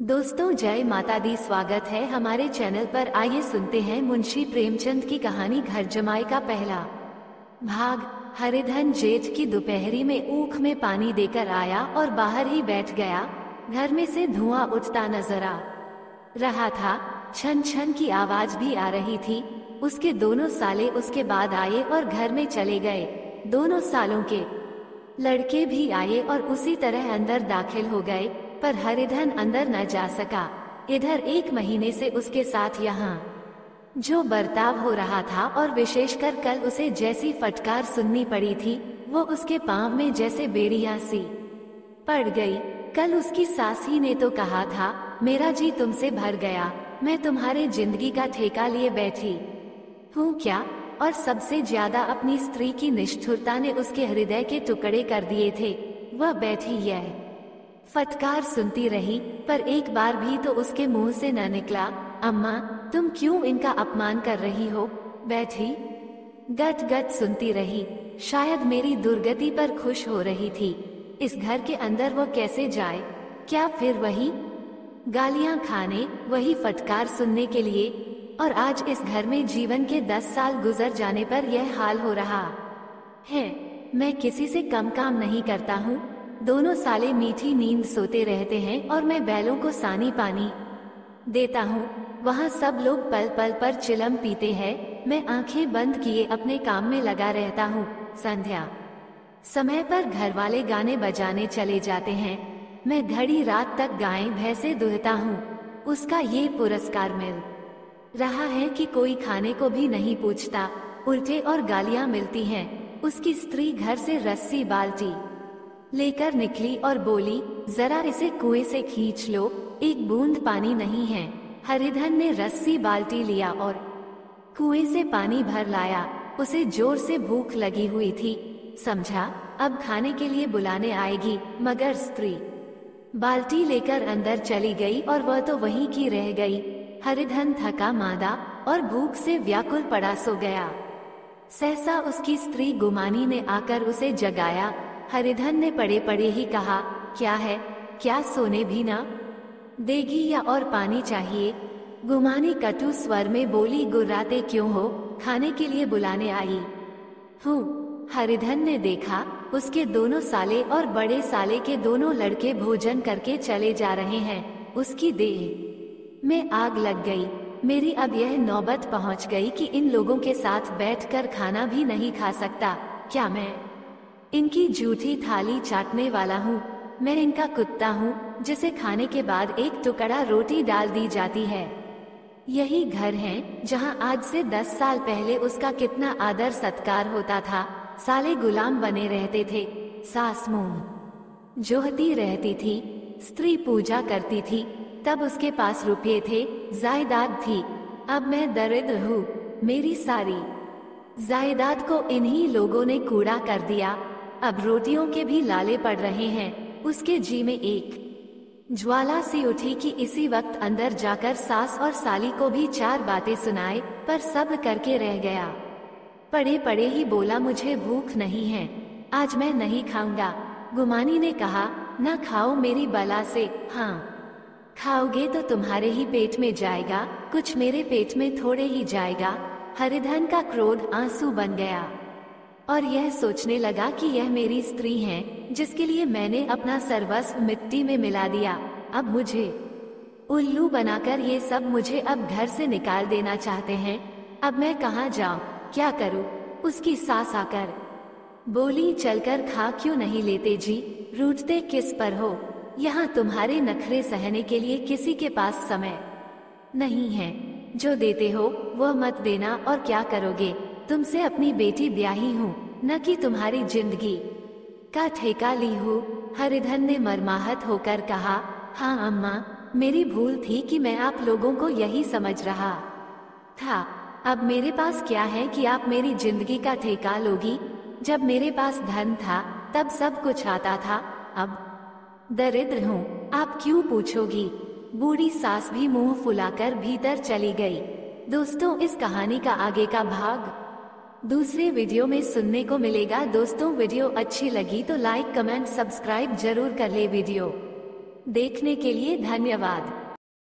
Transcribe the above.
दोस्तों जय माता दी। स्वागत है हमारे चैनल पर। आइए सुनते हैं मुंशी प्रेमचंद की कहानी घर जमाई का पहला भाग। हरिधन जेठ की दोपहरी में ऊख में पानी देकर आया और बाहर ही बैठ गया। घर में से धुआं उठता नजर आ रहा था। छन छन की आवाज भी आ रही थी। उसके दोनों साले उसके बाद आए और घर में चले गए। दोनों सालों के लड़के भी आए और उसी तरह अंदर दाखिल हो गए, पर हरिधन अंदर न जा सका। इधर 1 महीने से उसके साथ यहाँ जो बर्ताव हो रहा था और विशेषकर कल उसे जैसी फटकार सुननी पड़ी थी, वो उसके पांव में जैसे बेड़ियां सी पड़ गई। कल उसकी सास ही ने तो कहा था, मेरा जी तुमसे भर गया, मैं तुम्हारे जिंदगी का ठेका लिए बैठी हूँ क्या। और सबसे ज्यादा अपनी स्त्री की निष्ठुरता ने उसके हृदय के टुकड़े कर दिए थे। वह बैठी यह फटकार सुनती रही, पर एक बार भी तो उसके मुंह से न निकला, अम्मा तुम क्यों इनका अपमान कर रही हो। बैठी गट गट सुनती रही। शायद मेरी दुर्गति पर खुश हो रही थी। इस घर के अंदर वो कैसे जाए? क्या फिर वही गालियां खाने, वही फटकार सुनने के लिए? और आज इस घर में जीवन के 10 साल गुजर जाने पर यह हाल हो रहा है। मैं किसी से कम काम नहीं करता हूँ। दोनों साले मीठी नींद सोते रहते हैं और मैं बैलों को सानी पानी देता हूँ। वहाँ सब लोग पल पल पर चिलम पीते हैं। मैं आंखें बंद किए अपने काम में लगा रहता हूँ। संध्या समय पर घर वाले गाने बजाने चले जाते हैं। मैं घड़ी रात तक गायें भैंसे दुहता हूँ। उसका ये पुरस्कार मिल रहा है कि कोई खाने को भी नहीं पूछता, उल्टे और गालियां मिलती हैं। उसकी स्त्री घर से रस्सी बाल्टी लेकर निकली और बोली, जरा इसे कुएं से खींच लो, एक बूंद पानी नहीं है। हरिधन ने रस्सी बाल्टी लिया और कुएं से पानी भर लाया। उसे जोर से भूख लगी हुई थी। समझा अब खाने के लिए बुलाने आएगी, मगर स्त्री बाल्टी लेकर अंदर चली गई और वह तो वहीं की रह गई। हरिधन थका मांदा और भूख से व्याकुल पड़ा सो गया। सहसा उसकी स्त्री गुमानी ने आकर उसे जगाया। हरिधन ने पड़े पड़े ही कहा, क्या है, क्या सोने भी ना देगी या और पानी चाहिए? गुमानी कटु स्वर में बोली, गुर्राते क्यों हो, खाने के लिए बुलाने आई हूँ। हरिधन ने देखा उसके दोनों साले और बड़े साले के दोनों लड़के भोजन करके चले जा रहे हैं। उसकी देह में आग लग गई। मेरी अब यह नौबत पहुंच गई कि इन लोगों के साथ बैठकर खाना भी नहीं खा सकता। क्या मैं इनकी जूठी थाली चाटने वाला हूँ? मैं इनका कुत्ता हूँ जिसे खाने के बाद एक टुकड़ा रोटी डाल दी जाती है। यही घर है जहाँ आज से 10 साल पहले उसका कितना आदर सत्कार होता था। साले गुलाम बने रहते थे। सास मुंह जोहती रहती थी। स्त्री पूजा करती थी। तब उसके पास रुपये थे, जायदाद थी। अब मैं दरिद्र हूँ। मेरी सारी जायदाद को इन्हीं लोगों ने कूड़ा कर दिया। अब रोटियों के भी लाले पड़ रहे हैं। उसके जी में एक ज्वाला सी उठी कि इसी वक्त अंदर जाकर सास और साली को भी 4 बातें सुनाए, पर सब करके रह गया। पड़े पड़े ही बोला, मुझे भूख नहीं है, आज मैं नहीं खाऊंगा। गुमानी ने कहा, न खाओ मेरी बला से। हाँ खाओगे तो तुम्हारे ही पेट में जाएगा, कुछ मेरे पेट में थोड़े ही जाएगा। हरिधन का क्रोध आंसू बन गया और यह सोचने लगा कि यह मेरी स्त्री है जिसके लिए मैंने अपना सर्वस्व मिट्टी में मिला दिया। अब मुझे उल्लू बनाकर ये सब मुझे अब घर से निकाल देना चाहते हैं। अब मैं कहाँ जाऊँ, क्या करूँ? उसकी सास आकर बोली, चलकर खा क्यों नहीं लेते जी, रूठते किस पर हो? यहाँ तुम्हारे नखरे सहने के लिए किसी के पास समय नहीं है। जो देते हो वह मत देना। और क्या करोगे? तुमसे अपनी बेटी ब्याही हूँ, न कि तुम्हारी जिंदगी का ठेका ली हूँ। हरिधन ने मर्माहत होकर कहा, हाँ अम्मा, मेरी भूल थी कि मैं आप लोगों को यही समझ रहा था। अब मेरे पास क्या है कि आप मेरी जिंदगी का ठेका लोगी? जब मेरे पास धन था तब सब कुछ आता था। अब दरिद्र हूँ, आप क्यों पूछोगी? बूढ़ी सास भी मुंह फुलाकर भीतर चली गई। दोस्तों, इस कहानी का आगे का भाग दूसरे वीडियो में सुनने को मिलेगा। दोस्तों, वीडियो अच्छी लगी तो लाइक, कमेंट, सब्सक्राइब जरूर कर ले। वीडियो देखने के लिए धन्यवाद।